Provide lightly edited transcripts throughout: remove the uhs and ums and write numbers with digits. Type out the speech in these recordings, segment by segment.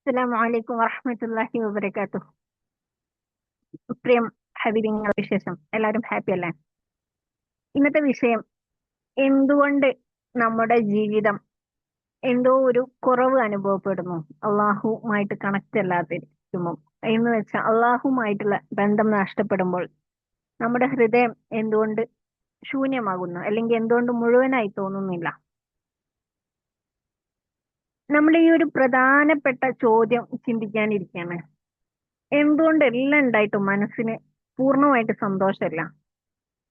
അസ്സലാമു അലൈക്കും വറഹ്മത്തുള്ളാഹി വബറകാതുഹു. പ്രിയം ഹബീബിങ്ങൾ, വിശേഷം എല്ലാവരും ഹാപ്പി അല്ലേ? ഇന്നത്തെ വിഷയം, എന്തുകൊണ്ട് നമ്മുടെ ജീവിതം എന്തോ ഒരു കുറവ് അനുഭവപ്പെടുന്നു, അള്ളാഹുമായിട്ട് കണക്ട് അല്ലാതിരിക്കുമ്പോൾ എന്ന് വെച്ചാൽ അള്ളാഹുമായിട്ടുള്ള ബന്ധം നഷ്ടപ്പെടുമ്പോൾ നമ്മുടെ ഹൃദയം എന്തുകൊണ്ട് ശൂന്യമാകുന്നു, അല്ലെങ്കിൽ എന്തുകൊണ്ട് മുഴുവനായി തോന്നുന്നില്ല. നമ്മൾ ഈ ഒരു പ്രധാനപ്പെട്ട ചോദ്യം ചിന്തിക്കാനിരിക്കുകയാണ്. എന്തുകൊണ്ട് എല്ലാം ഉണ്ടായിട്ടും മനസ്സിന് പൂർണ്ണമായിട്ട് സന്തോഷമില്ല?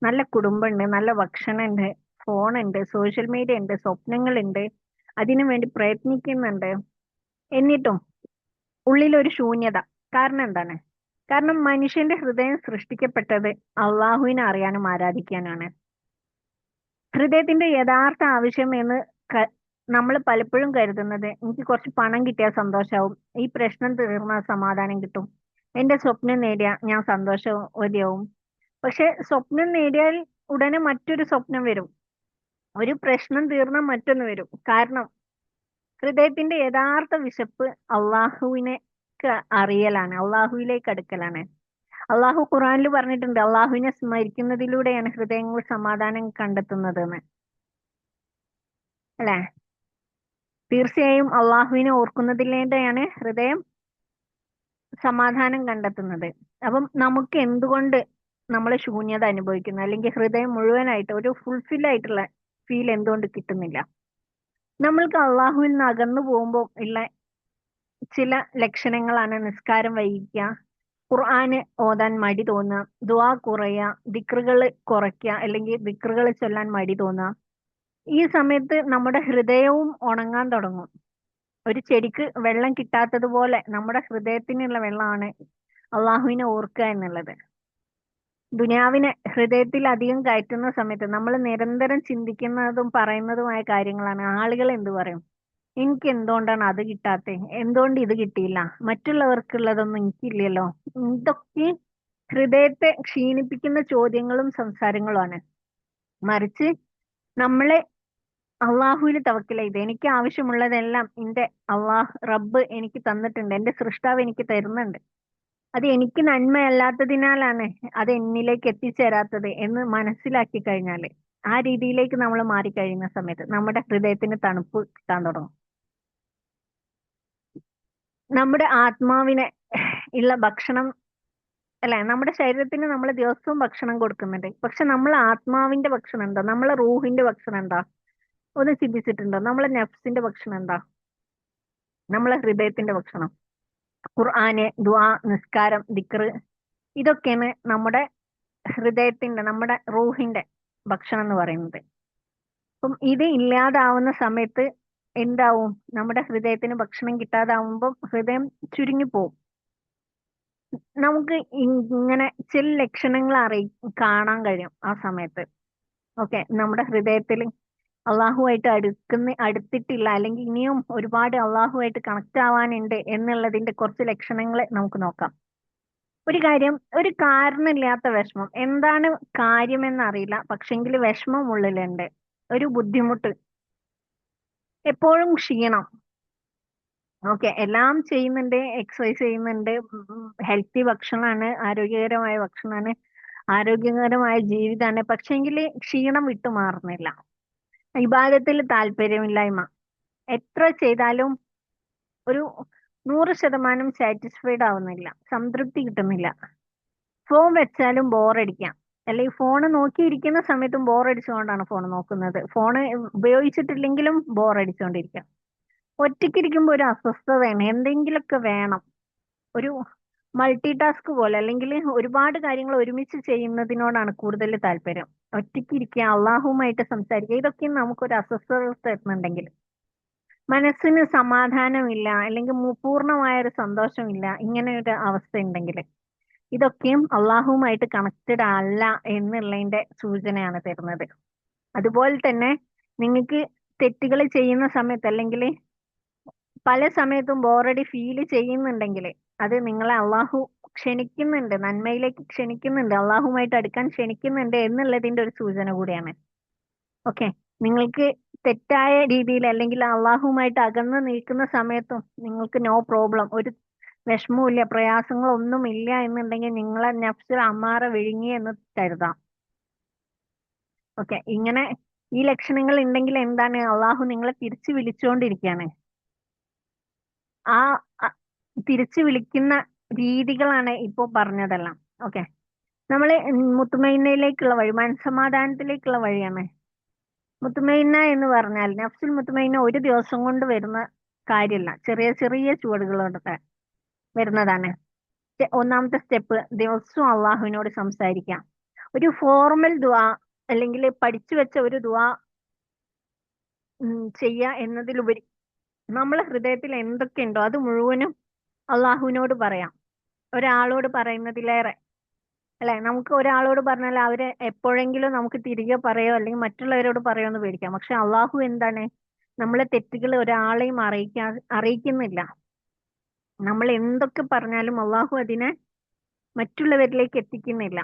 നല്ല കുടുംബമുണ്ട്, നല്ല ഭക്ഷണമുണ്ട്, ഫോണുണ്ട്, സോഷ്യൽ മീഡിയ ഉണ്ട്, സ്വപ്നങ്ങളുണ്ട്, അതിനു വേണ്ടി പ്രയത്നിക്കുന്നുണ്ട്. എന്നിട്ടും ഉള്ളിലൊരു ശൂന്യത. കാരണം എന്താണ്? കാരണം മനുഷ്യന്റെ ഹൃദയം സൃഷ്ടിക്കപ്പെട്ടത് അള്ളാഹുവിനെ അറിയാനും ആരാധിക്കാനാണ്. ഹൃദയത്തിന്റെ യഥാർത്ഥ ആവശ്യം എന്ന് നമ്മൾ പലപ്പോഴും കരുതുന്നത്, എനിക്ക് കുറച്ച് പണം കിട്ടിയാൽ സന്തോഷമാവും, ഈ പ്രശ്നം തീർന്നാൽ സമാധാനം കിട്ടും, എന്റെ സ്വപ്നം നേടിയാൽ ഞാൻ സന്തോഷവതിയാവും. പക്ഷെ സ്വപ്നം നേടിയാൽ ഉടനെ മറ്റൊരു സ്വപ്നം വരും, ഒരു പ്രശ്നം തീർന്നാൽ മറ്റൊന്ന് വരും. കാരണം ഹൃദയത്തിന്റെ യഥാർത്ഥ വിശപ്പ് അള്ളാഹുവിനെ അറിയലാണ്, അള്ളാഹുവിലേക്ക് അടുക്കലാണ്. അള്ളാഹു ഖുറാനിൽ പറഞ്ഞിട്ടുണ്ട്, അള്ളാഹുവിനെ സ്മരിക്കുന്നതിലൂടെയാണ് ഹൃദയങ്ങൾ സമാധാനം കണ്ടെത്തുന്നത് എന്ന്. അല്ലെ? തീർച്ചയായും അള്ളാഹുവിനെ ഓർക്കുന്നതിലൂടെയാണ് ഹൃദയം സമാധാനം കണ്ടെത്തുന്നത്. അപ്പം നമുക്ക് എന്തുകൊണ്ട് നമ്മൾ ശൂന്യത അനുഭവിക്കുന്നു, അല്ലെങ്കിൽ ഹൃദയം മുഴുവനായിട്ട് ഒരു ഫുൾഫിൽ ആയിട്ടുള്ള ഫീൽ എന്തുകൊണ്ട് കിട്ടുന്നില്ല? നമ്മൾക്ക് അള്ളാഹുവിൽ നിന്ന് അകന്നു പോകുമ്പോൾ ഉള്ള ചില ലക്ഷണങ്ങളാണ് നിസ്കാരം വൈകിക്കുക, ഖുർആന് ഓതാൻ മടി തോന്നുക, ദുആ കുറയുക, ദിക്റുകൾ കുറയ്ക്കുക, അല്ലെങ്കിൽ ദിക്റുകൾ ചൊല്ലാൻ മടി തോന്നുക. ഈ സമയത്ത് നമ്മുടെ ഹൃദയവും ഉണങ്ങാൻ തുടങ്ങും. ഒരു ചെടിക്ക് വെള്ളം കിട്ടാത്തതുപോലെ നമ്മുടെ ഹൃദയത്തിനുള്ള വെള്ളമാണ് അള്ളാഹുവിനെ ഓർക്കുക എന്നുള്ളത്. ദുനിയാവിനെ ഹൃദയത്തിൽ അധികം കയറ്റുന്ന സമയത്ത് നമ്മൾ നിരന്തരം ചിന്തിക്കുന്നതും പറയുന്നതുമായ കാര്യങ്ങളാണ്. ആളുകൾ എന്ത് പറയും, എനിക്ക് എന്തുകൊണ്ടാണ് അത് കിട്ടാത്തെ, എന്തുകൊണ്ട് ഇത് കിട്ടിയില്ല, മറ്റുള്ളവർക്കുള്ളതൊന്നും എനിക്കില്ലല്ലോ. ഇതൊക്കെ ഹൃദയത്തെ ക്ഷീണിപ്പിക്കുന്ന ചോദ്യങ്ങളും സംസാരങ്ങളുമാണ്. മറിച്ച് നമ്മളെ അള്ളാഹുവിൽ തവക്കൽ ചെയ്ത്, എനിക്ക് ആവശ്യമുള്ളതെല്ലാം എന്റെ റബ്ബ് എനിക്ക് തന്നിട്ടുണ്ട്, എന്റെ സൃഷ്ടാവ് എനിക്ക് തരുന്നുണ്ട്, അത് എനിക്ക് നന്മയല്ലാത്തതിനാലാണ് അത് എന്നിലേക്ക് എത്തിച്ചേരാത്തത് എന്ന് മനസ്സിലാക്കി കഴിഞ്ഞാല്, ആ രീതിയിലേക്ക് നമ്മൾ മാറിക്കഴിയുന്ന സമയത്ത് നമ്മുടെ ഹൃദയത്തിന് തണുപ്പ് കിട്ടാൻ തുടങ്ങും. നമ്മുടെ ആത്മാവിനെ ഉള്ള ഭക്ഷണം, അല്ലെ, നമ്മുടെ ശരീരത്തിന് നമ്മൾ ദിവസവും ഭക്ഷണം കൊടുക്കുന്നുണ്ട്, പക്ഷെ നമ്മൾ ആത്മാവിന്റെ ഭക്ഷണം എന്താ, നമ്മളെ റൂഹിന്റെ ഭക്ഷണം എന്താ? ഒന്ന് ചിന്തിച്ചിട്ടുണ്ടോ? നമ്മളെ നഫ്സിന്റെ ഭക്ഷണം എന്താ? നമ്മളെ ഹൃദയത്തിന്റെ ഭക്ഷണം ഖുർആന്, ദുആ, നിസ്കാരം, ദിക്റ്, ഇതൊക്കെയാണ് നമ്മുടെ ഹൃദയത്തിന്റെ, നമ്മുടെ റൂഹിന്റെ ഭക്ഷണം എന്ന് പറയുന്നത്. അപ്പം ഇത് ഇല്ലാതാവുന്ന സമയത്ത് എന്താവും? നമ്മുടെ ഹൃദയത്തിന് ഭക്ഷണം കിട്ടാതാവുമ്പം ഹൃദയം ചുരുങ്ങിപ്പോവും. നമുക്ക് ഇങ്ങനെ ചില ലക്ഷണങ്ങൾ കാണാൻ കഴിയും ആ സമയത്ത്. ഓക്കെ, നമ്മുടെ ഹൃദയത്തിൽ അള്ളാഹുവായിട്ട് അടുത്തിട്ടില്ല, അല്ലെങ്കിൽ ഇനിയും ഒരുപാട് അള്ളാഹുവായിട്ട് കണക്ട് ആവാനുണ്ട് എന്നുള്ളതിന്റെ കുറച്ച് ലക്ഷണങ്ങൾ നമുക്ക് നോക്കാം. ഒരു കാര്യം, ഒരു കാരണമില്ലാത്ത വിഷമം. എന്താണ് കാര്യമെന്ന് അറിയില്ല, പക്ഷെങ്കിൽ വിഷമം ഉള്ളിലുണ്ട്, ഒരു ബുദ്ധിമുട്ട്, എപ്പോഴും ക്ഷീണം. ഓക്കെ, എല്ലാം ചെയ്യുന്നുണ്ട്, എക്സസൈസ് ചെയ്യുന്നുണ്ട്, ഹെൽത്തി ഭക്ഷണമാണ്, ആരോഗ്യകരമായ ഭക്ഷണമാണ്, ആരോഗ്യകരമായ ജീവിതമാണ്, പക്ഷെങ്കിൽ ക്ഷീണം വിട്ടുമാറുന്നില്ല. ഇബാദത്തിൽ താല്പര്യമില്ലായ്മ, എത്ര ചെയ്താലും ഒരു 100% സാറ്റിസ്ഫൈഡ് ആവുന്നില്ല, സംതൃപ്തി കിട്ടുന്നില്ല. ഫോൺ വെച്ചാലും ബോറടിക്കാം, അല്ലെങ്കിൽ ഫോൺ നോക്കിയിരിക്കുന്ന സമയത്തും ബോറടിച്ചുകൊണ്ടാണ് ഫോൺ നോക്കുന്നത്, ഫോൺ ഉപയോഗിച്ചിട്ടില്ലെങ്കിലും ബോറടിച്ചുകൊണ്ടിരിക്കാം. ഒറ്റയ്ക്കിരിക്കുമ്പോൾ ഒരു അസ്വസ്ഥതയാണ്, എന്തെങ്കിലുമൊക്കെ വേണം, ഒരു മൾട്ടി ടാസ്ക് പോലെ, അല്ലെങ്കിൽ ഒരുപാട് കാര്യങ്ങൾ ഒരുമിച്ച് ചെയ്യുന്നതിനോടാണ് കൂടുതൽ താല്പര്യം. ഒറ്റയ്ക്കിരിക്കുക, അള്ളാഹുവുമായിട്ട് സംസാരിക്കുക, ഇതൊക്കെ നമുക്കൊരു അസ്വസ്ഥത തരുന്നുണ്ടെങ്കിൽ, മനസ്സിന് സമാധാനമില്ല, അല്ലെങ്കിൽ പൂർണ്ണമായ ഒരു സന്തോഷമില്ല, ഇങ്ങനെ ഒരു അവസ്ഥ ഉണ്ടെങ്കിൽ, ഇതൊക്കെയും അള്ളാഹുവുമായിട്ട് കണക്റ്റഡ് അല്ല എന്നുള്ളതിന്റെ സൂചനയാണ് തരുന്നത്. അതുപോലെ തന്നെ നിങ്ങൾക്ക് തെറ്റുകൾ ചെയ്യുന്ന സമയത്ത്, അല്ലെങ്കിൽ പല സമയത്തും ബോറടി ഫീൽ ചെയ്യുന്നുണ്ടെങ്കിൽ, അത് നിങ്ങളെ അള്ളാഹു ക്ഷണിക്കുന്നുണ്ട്, നന്മയിലേക്ക് ക്ഷണിക്കുന്നുണ്ട്, അള്ളാഹുമായിട്ട് അടുക്കാൻ ക്ഷണിക്കുന്നുണ്ട് എന്നുള്ളതിന്റെ ഒരു സൂചന കൂടിയാണ്. ഓക്കെ, നിങ്ങൾക്ക് തെറ്റായ രീതിയിൽ അല്ലെങ്കിൽ അള്ളാഹുവുമായിട്ട് അകന്ന് നിൽക്കുന്ന സമയത്തും നിങ്ങൾക്ക് നോ പ്രോബ്ലം, ഒരു വിഷമവും ഇല്ല, പ്രയാസങ്ങളൊന്നും ഇല്ല എന്നുണ്ടെങ്കിൽ നിങ്ങളെ നഫ്സുൽ അമ്മാറ വിഴുങ്ങി എന്ന് കരുതാം. ഓക്കെ, ഇങ്ങനെ ഈ ലക്ഷണങ്ങൾ ഉണ്ടെങ്കിൽ എന്താണ്, അള്ളാഹു നിങ്ങളെ തിരിച്ചു വിളിച്ചുകൊണ്ടിരിക്കുകയാണ്. ആ അ- തിരിച്ചു വിളിക്കുന്ന രീതികളാണ് ഇപ്പോ പറഞ്ഞതെല്ലാം. ഓക്കെ, നമ്മള് മുത്തുമൈനയിലേക്കുള്ള വഴി, മനസ്സമാധാനത്തിലേക്കുള്ള വഴിയാണ്. മുത്തുമൈന എന്ന് പറഞ്ഞാൽ നഫ്സുൽ മുത്തുമൈന ഒരു ദിവസം കൊണ്ട് വരുന്ന കാര്യമല്ല, ചെറിയ ചെറിയ ചുവടുകളോടെ വരുന്നതാണ്. ഒന്നാമത്തെ സ്റ്റെപ്പ്, ദിവസവും അള്ളാഹുവിനോട് സംസാരിക്കാം. ഒരു ഫോർമൽ ദുആ അല്ലെങ്കിൽ പഠിച്ചു വെച്ച ഒരു ദുആ ചെയ്യുക എന്നതിലുപരി നമ്മളെ ഹൃദയത്തിൽ എന്തൊക്കെയുണ്ടോ അത് മുഴുവനും അള്ളാഹുവിനോട് പറയാം. ഒരാളോട് പറയുന്നതിലേറെ അല്ലെ, നമുക്ക് ഒരാളോട് പറഞ്ഞാൽ അവര് എപ്പോഴെങ്കിലും നമുക്ക് തിരികെ പറയോ അല്ലെങ്കിൽ മറ്റുള്ളവരോട് പറയോ എന്ന് പേടിക്കാം. പക്ഷെ അള്ളാഹു എന്താണ്, നമ്മളെ തെറ്റുകൾ ഒരാളെയും അറിയിക്കുന്നില്ല. നമ്മൾ എന്തൊക്കെ പറഞ്ഞാലും അള്ളാഹു അതിനെ മറ്റുള്ളവരിലേക്ക് എത്തിക്കുന്നില്ല.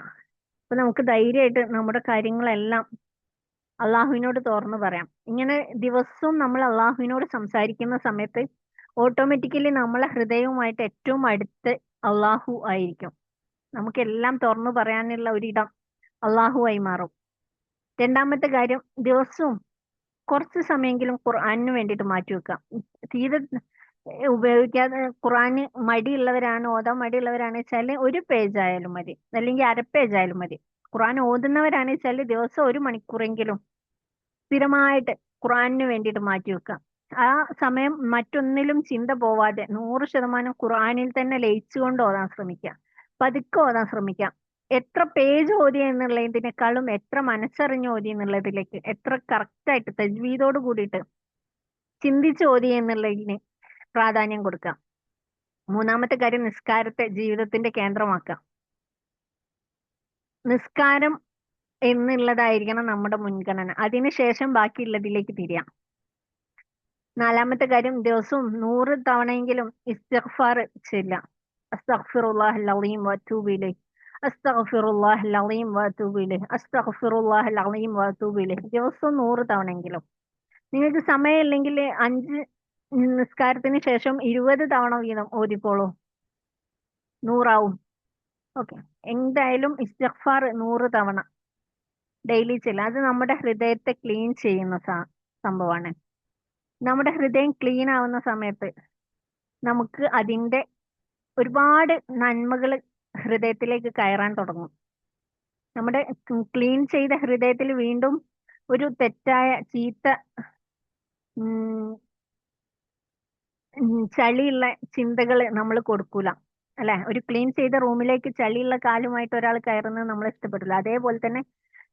അപ്പൊ നമുക്ക് ധൈര്യമായിട്ട് നമ്മുടെ കാര്യങ്ങളെല്ലാം അള്ളാഹുവിനോട് തുറന്നു പറയാം. ഇങ്ങനെ ദിവസവും നമ്മൾ അള്ളാഹുവിനോട് സംസാരിക്കുന്ന സമയത്ത് ഓട്ടോമാറ്റിക്കലി നമ്മളെ ഹൃദയവുമായിട്ട് ഏറ്റവും അടുത്ത് അള്ളാഹു ആയിരിക്കും. നമുക്കെല്ലാം തുറന്നു പറയാനുള്ള ഒരിടം അള്ളാഹു ആയി മാറും. രണ്ടാമത്തെ കാര്യം, ദിവസവും കുറച്ച് സമയമെങ്കിലും ഖുർആനിന് വേണ്ടിയിട്ട് മാറ്റി വെക്കാം. തീരെ ഉപയോഗിക്കാതെ ഖുർആന് മടിയുള്ളവരാണ്, ഓതാൻ മടിയുള്ളവരാണ് വെച്ചാല് ഒരു പേജ് ആയാലും മതി, അല്ലെങ്കിൽ അര പേജ് ആയാലും മതി. ഖുർആൻ ഓതുന്നവരാണ് വെച്ചാല് ദിവസം ഒരു മണിക്കൂറെങ്കിലും സ്ഥിരമായിട്ട് ഖുർആനിന് വേണ്ടിയിട്ട് മാറ്റി വെക്കാം. ആ സമയം മറ്റൊന്നിലും ചിന്ത പോവാതെ 100% ഖുർആനിൽ തന്നെ ലയിച്ചുകൊണ്ട് ഓതാൻ ശ്രമിക്കുക. പതുക്കെ ഓതാൻ ശ്രമിക്കാം. എത്ര പേജ് ഓതി എന്നുള്ളതിനേക്കാളും എത്ര മനസ്സറിഞ്ഞ് ഓതി എന്നുള്ളതിലേക്ക്, എത്ര കറക്റ്റായിട്ട് തജ്വീദോട് കൂടിയിട്ട് ചിന്തിച്ച് ഓതി എന്നുള്ളതിന് പ്രാധാന്യം കൊടുക്കാം. മൂന്നാമത്തെ കാര്യം, നിസ്കാരത്തെ ജീവിതത്തിന്റെ കേന്ദ്രമാക്കാം. നിസ്കാരം എന്നുള്ളതായിരിക്കണം നമ്മുടെ മുൻഗണന, അതിനുശേഷം ബാക്കിയുള്ളതിലേക്ക് തിരിയാം. നാലാമത്തെ കാര്യം, ദിവസവും 100 തവണയെങ്കിലും ഇസ്തിഗ്ഫാർ ചെല്ലാം. അസ്തഗ്ഫിറുല്ലാഹൽ അളീം വഅതൂബു ഇലൈഹി, അസ്തഗ്ഫിറുല്ലാഹൽ അളീം വഅതൂബു ഇലൈഹി, അസ്തഗ്ഫിറുല്ലാഹൽ അളീം വഅതൂബു ഇലൈഹി. ദിവസവും 100 തവണയെങ്കിലും. നിങ്ങൾക്ക് സമയമില്ലെങ്കിൽ 5 നിസ്കാരത്തിന് ശേഷം 20 തവണ വീതം ഓതിക്കോളൂ, 100 ഓക്കെ. എന്തായാലും ഇസ്തിഗ്ഫാർ 100 തവണ ഡെയിലി ചെല്ലാം. അത് നമ്മുടെ ഹൃദയത്തെ ക്ലീൻ ചെയ്യുന്ന സംഭവമാണ്. നമ്മുടെ ഹൃദയം ക്ലീൻ ആവുന്ന സമയത്ത് നമുക്ക് അതിന്റെ ഒരുപാട് നന്മകൾ ഹൃദയത്തിലേക്ക് കയറാൻ തുടങ്ങും. നമ്മുടെ ക്ലീൻ ചെയ്ത ഹൃദയത്തിൽ വീണ്ടും ഒരു തെറ്റായ ചീത്ത ഉം, ചളിയുള്ള ചിന്തകൾ നമ്മൾ കൊടുക്കൂല. അല്ലെ, ഒരു ക്ലീൻ ചെയ്ത റൂമിലേക്ക് ചളിയുള്ള കാലുമായിട്ട് ഒരാൾ കയറുന്നത് നമ്മൾ ഇഷ്ടപ്പെടില്ല. അതേപോലെ തന്നെ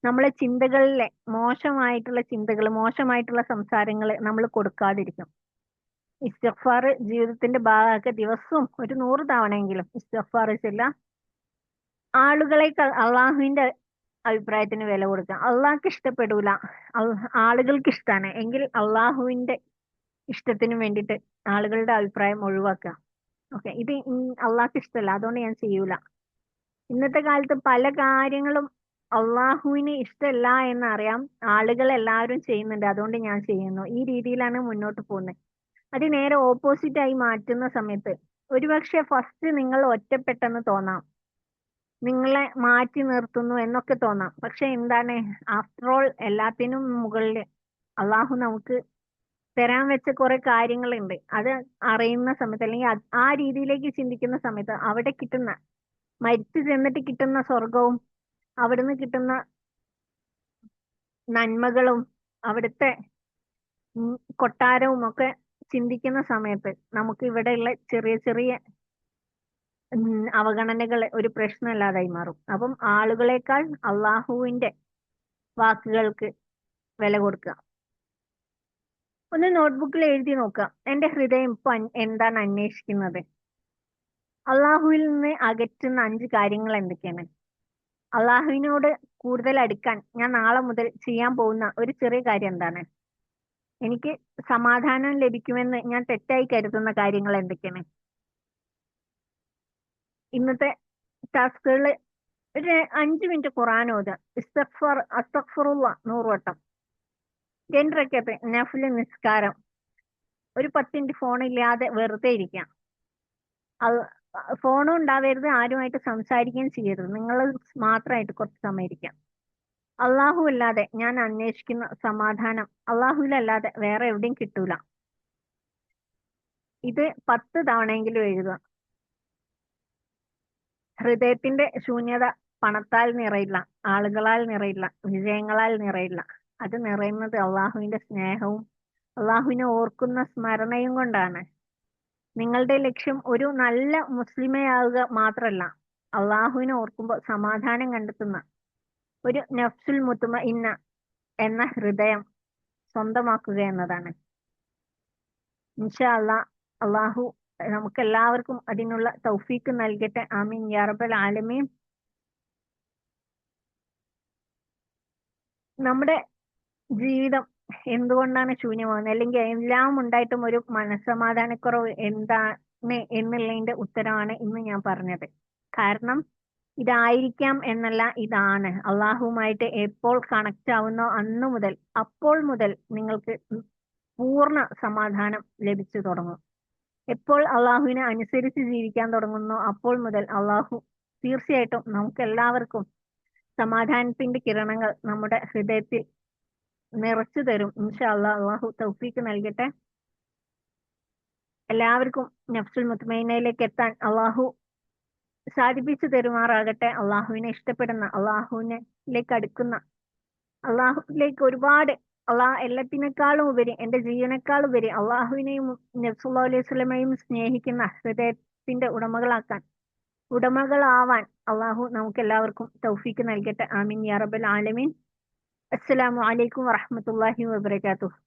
നമ്മളെ ചിന്തകളിലെ മോശമായിട്ടുള്ള ചിന്തകൾ, മോശമായിട്ടുള്ള സംസാരങ്ങൾ നമ്മൾ കൊടുക്കാതിരിക്കും. ഇസ്തിഗ്ഫാർ ജീവിതത്തിന്റെ ഭാഗമാക്കുക. ദിവസവും ഒരു 100 തവണയെങ്കിലും ഇസ്തിഗ്ഫാർ ചെല്ലുക. ആളുകളെക്കാൾ അള്ളാഹുവിന്റെ അഭിപ്രായത്തിന് വില കൊടുക്കുക. അള്ളാഹ്ക്ക് ഇഷ്ടപ്പെടൂല, ആളുകൾക്ക് ഇഷ്ടമാണ് എങ്കിൽ അള്ളാഹുവിന്റെ ഇഷ്ടത്തിന് വേണ്ടിയിട്ട് ആളുകളുടെ അഭിപ്രായം ഒഴിവാക്കുക. ഓക്കെ, ഇത് അള്ളാഹ്ക്ക് ഇഷ്ടമല്ല, അതുകൊണ്ട് ഞാൻ ചെയ്യൂല. ഇന്നത്തെ കാലത്ത് പല കാര്യങ്ങളും അള്ളാഹുവിന് ഇഷ്ടമല്ല എന്നറിയാം, ആളുകൾ എല്ലാവരും ചെയ്യുന്നുണ്ട്, അതുകൊണ്ട് ഞാൻ ചെയ്യുന്നു, ഈ രീതിയിലാണ് മുന്നോട്ട് പോകുന്നത്. അത് നേരെ ഓപ്പോസിറ്റ് ആയി മാറ്റുന്ന സമയത്ത് ഒരുപക്ഷെ ഫസ്റ്റ് നിങ്ങൾ ഒറ്റപ്പെട്ടെന്ന് തോന്നാം, നിങ്ങളെ മാറ്റി നിർത്തുന്നു എന്നൊക്കെ തോന്നാം. പക്ഷെ എന്താണ്, ആഫ്റ്റർ ഓൾ എല്ലാത്തിനും മുകളിൽ അള്ളാഹു നമുക്ക് തരാൻ വെച്ച കുറെ കാര്യങ്ങളുണ്ട്. അത് അറിയുന്ന സമയത്ത് അല്ലെങ്കിൽ ആ രീതിയിലേക്ക് ചിന്തിക്കുന്ന സമയത്ത് അവിടെ കിട്ടുന്ന, മരിച്ചു ചെന്നിട്ട് കിട്ടുന്ന സ്വർഗവും അവിടുന്ന് കിട്ടുന്ന നന്മകളും അവിടുത്തെ കൊട്ടാരവും ഒക്കെ ചിന്തിക്കുന്ന സമയത്ത് നമുക്ക് ഇവിടെയുള്ള ചെറിയ ചെറിയ അവഗണനകൾ ഒരു പ്രശ്നമല്ലാതായി മാറും. അപ്പം ആളുകളെക്കാൾ അള്ളാഹുവിന്റെ വാക്കുകൾക്ക് വില കൊടുക്കുക. ഒന്ന് നോട്ട്ബുക്കിൽ എഴുതി നോക്കുക, എന്റെ ഹൃദയം ഇപ്പൊ എന്താണ് അന്വേഷിക്കുന്നത്, അള്ളാഹുവിൽ നിന്ന് അകറ്റുന്ന 5 കാര്യങ്ങൾ എന്തൊക്കെയാണ്, അള്ളാഹുവിനോട് കൂടുതൽ അടുക്കാൻ ഞാൻ നാളെ മുതൽ ചെയ്യാൻ പോകുന്ന ഒരു ചെറിയ കാര്യം എന്താണ്, എനിക്ക് സമാധാനം ലഭിക്കുമെന്ന് ഞാൻ തെറ്റായി കരുതുന്ന കാര്യങ്ങൾ എന്തൊക്കെയാണ്. ഇന്നത്തെ ടാസ്കുകളിൽ ഒരു 5 മിനിറ്റ് ഖുർആൻ ഓതുക. അസ്തഗ്ഫിറുല്ലാഹ് 100 വട്ടം. രണ്ടരക്കത്തെ നഫില് നിസ്കാരം, ഒരു 10 മിനിറ്റ് ഫോണില്ലാതെ വെറുതെ ഇരിക്കാം. അത് ഫോണും ഉണ്ടാവരുത്, ആരുമായിട്ട് സംസാരിക്കുകയും ചെയ്യരുത്. നിങ്ങൾ മാത്രമായിട്ട് കുറച്ച് സമയം ഇരിക്കാം. അള്ളാഹു അല്ലാതെ ഞാൻ അന്വേഷിക്കുന്ന സമാധാനം അള്ളാഹുവിലല്ലാതെ വേറെ എവിടെയും കിട്ടൂല. ഇത് 10 തവണയെങ്കിലും എഴുതുക. ഹൃദയത്തിന്റെ ശൂന്യത പണത്താൽ നിറയില്ല, ആളുകളാൽ നിറയില്ല, വിജയങ്ങളാൽ നിറയില്ല. അത് നിറയുന്നത് അള്ളാഹുവിന്റെ സ്നേഹവും അള്ളാഹുവിനെ ഓർക്കുന്ന സ്മരണയും കൊണ്ടാണ്. നിങ്ങളുടെ ലക്ഷ്യം ഒരു നല്ല മുസ്ലിമയാവുക മാത്രമല്ല, അള്ളാഹുവിനെ ഓർക്കുമ്പോൾ സമാധാനം കണ്ടെത്തുന്ന ഒരു നഫ്സുൽ മുത്മഇന്ന എന്ന ഹൃദയം സ്വന്തമാക്കുക എന്നതാണ്. ഇൻഷാ അള്ളാഹു നമുക്ക് എല്ലാവർക്കും അതിനുള്ള തൗഫീക്ക് നൽകട്ടെ. ആമീൻ യാ റബ്ബൽ ആലമീൻ. നമ്മുടെ ജീവിതം എന്തുകൊണ്ടാണ് ശൂന്യമാകുന്നത്, അല്ലെങ്കിൽ എല്ലാം ഉണ്ടായിട്ടും ഒരു മനസ്സമാധാനക്കുറവ് എന്താണ് എന്നുള്ളതിന്റെ ഉത്തരമാണ് ഇന്ന് ഞാൻ പറഞ്ഞത്. കാരണം ഇതായിരിക്കാം എന്നല്ല, ഇതാണ്. അള്ളാഹുവുമായിട്ട് എപ്പോൾ കണക്ട് ആവുന്നോ അന്ന് മുതൽ, അപ്പോൾ മുതൽ നിങ്ങൾക്ക് പൂർണ്ണ സമാധാനം ലഭിച്ചു തുടങ്ങും. എപ്പോൾ അള്ളാഹുവിനെ അനുസരിച്ച് ജീവിക്കാൻ തുടങ്ങുന്നോ അപ്പോൾ മുതൽ അള്ളാഹു തീർച്ചയായിട്ടും നമുക്ക് എല്ലാവർക്കും സമാധാനത്തിന്റെ കിരണങ്ങൾ നമ്മുടെ ഹൃദയത്തിൽ നിറച്ചു തരും. ഇൻഷാ അള്ളാഹു തൗഫീക്ക് നൽകട്ടെ. എല്ലാവർക്കും നഫ്സുൽ മുത്മയിനയിലേക്ക് എത്താൻ അള്ളാഹു സാധിപ്പിച്ചു തരുമാറാകട്ടെ. അള്ളാഹുവിനെ ഇഷ്ടപ്പെടുന്ന, അള്ളാഹുവിനിലേക്ക് അടുക്കുന്ന, അള്ളാഹുവിലേക്ക് ഒരുപാട്, എല്ലാത്തിനേക്കാളും ഉപരി, എന്റെ ജീവനേക്കാളും ഉപരി അള്ളാഹുവിനെയും നബി സല്ലല്ലാഹു അലൈഹി വസല്ലമയും സ്നേഹിക്കുന്ന ഹൃദയത്തിന്റെ ഉടമകളാവാൻ അള്ളാഹു നമുക്ക് എല്ലാവർക്കും തൗഫീക്ക് നൽകട്ടെ. ആമീൻ യാ റബ്ബൽ ആലമീൻ. അസ്സലാമു അലൈക്കും വറഹ്മത്തുള്ളാഹി വബറകാതുഹു.